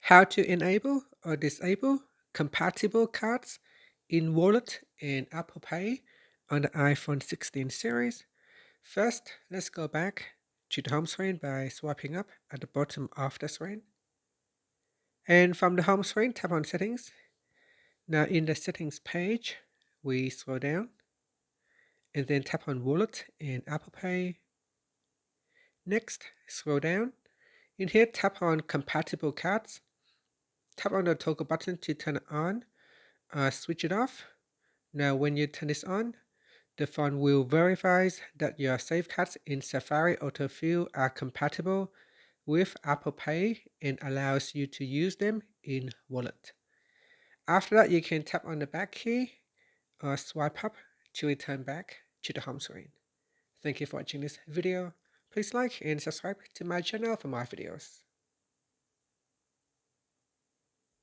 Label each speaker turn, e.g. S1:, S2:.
S1: How to enable or disable compatible cards in Wallet and Apple Pay on the iPhone 16 series. First, let's go back to the home screen by swiping up at the bottom of the screen. And from the home screen, tap on Settings. Now in the Settings page, we scroll down and then tap on Wallet and Apple Pay. Next, scroll down. In here, tap on Compatible Cards. Tap on the toggle button to turn it on, switch it off. Now when you turn this on, the phone will verify that your saved cards in Safari Autofill are compatible with Apple Pay and allows you to use them in Wallet. After that, you can tap on the back key or swipe up to return back to the home screen. Thank you for watching this video. Please like and subscribe to my channel for more videos.